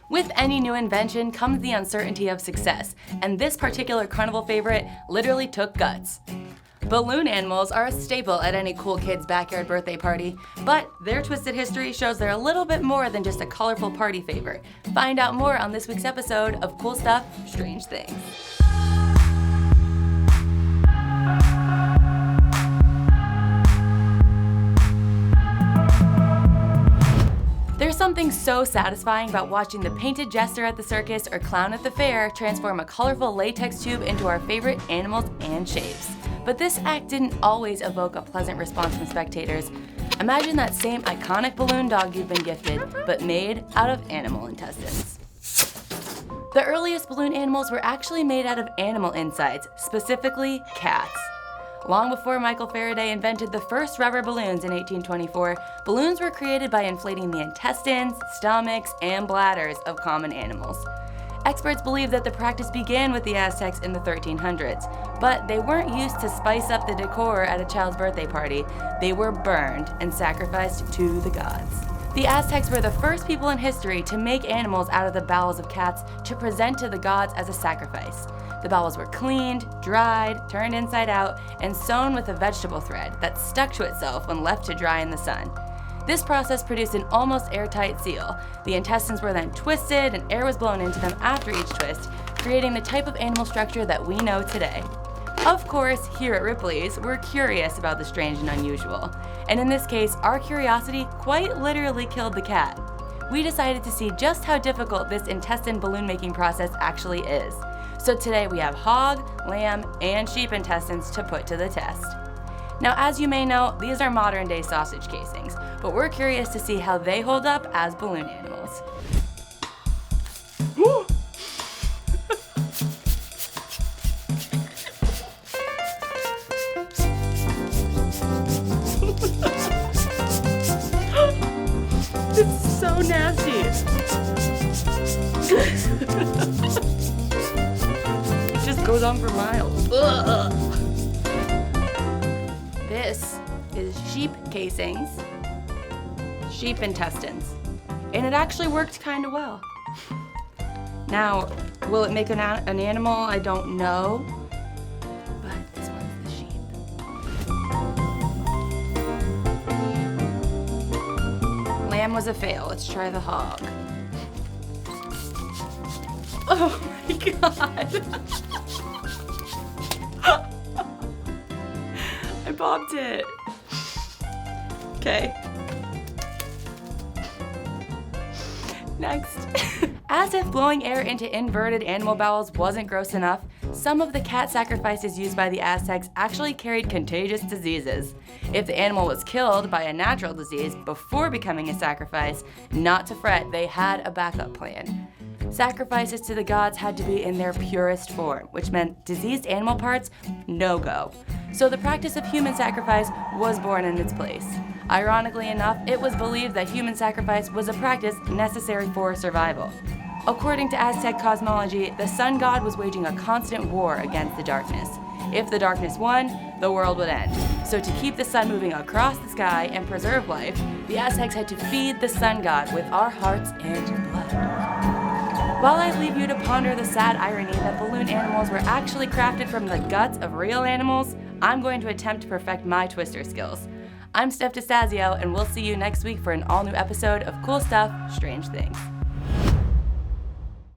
With any new invention comes the uncertainty of success, and this particular carnival favorite literally took guts. Balloon animals are a staple at any cool kid's backyard birthday party, but their twisted history shows they're a little bit more than just a colorful party favorite. Find out more on this week's episode of Cool Stuff, Strange Things. There's something so satisfying about watching the painted jester at the circus or clown at the fair transform a colorful latex tube into our favorite animals and shapes. But this act didn't always evoke a pleasant response from spectators. Imagine that same iconic balloon dog you've been gifted, but made out of animal intestines. The earliest balloon animals were actually made out of animal insides, specifically cats. Long before Michael Faraday invented the first rubber balloons in 1824, balloons were created by inflating the intestines, stomachs, and bladders of common animals. Experts believe that the practice began with the Aztecs in the 1300s, but they weren't used to spice up the decor at a child's birthday party. They were burned and sacrificed to the gods. The Aztecs were the first people in history to make animals out of the bowels of cats to present to the gods as a sacrifice. The bowels were cleaned, dried, turned inside out, and sewn with a vegetable thread that stuck to itself when left to dry in the sun. This process produced an almost airtight seal. The intestines were then twisted and air was blown into them after each twist, creating the type of animal structure that we know today. Of course, here at Ripley's, we're curious about the strange and unusual. And in this case, our curiosity quite literally killed the cat. We decided to see just how difficult this intestine balloon making process actually is. So today we have hog, lamb, and sheep intestines to put to the test. Now, as you may know, these are modern day sausage casings, but we're curious to see how they hold up as balloon animals. It's so nasty. It just goes on for miles. Ugh. This is sheep casings, sheep intestines, and it actually worked kind of well. Now, will it make an animal? I don't know, but this one's the sheep. Lamb was a fail. Let's try the hog. Oh my god! I popped it. Okay. Next. As if blowing air into inverted animal bowels wasn't gross enough, some of the cat sacrifices used by the Aztecs actually carried contagious diseases. If the animal was killed by a natural disease before becoming a sacrifice, not to fret, they had a backup plan. Sacrifices to the gods had to be in their purest form, which meant diseased animal parts, no go. So the practice of human sacrifice was born in its place. Ironically enough, it was believed that human sacrifice was a practice necessary for survival. According to Aztec cosmology, the sun god was waging a constant war against the darkness. If the darkness won, the world would end. So to keep the sun moving across the sky and preserve life, the Aztecs had to feed the sun god with our hearts and blood. While I leave you to ponder the sad irony that balloon animals were actually crafted from the guts of real animals, I'm going to attempt to perfect my twister skills. I'm Steph DeStazio, and we'll see you next week for an all-new episode of Cool Stuff, Strange Things.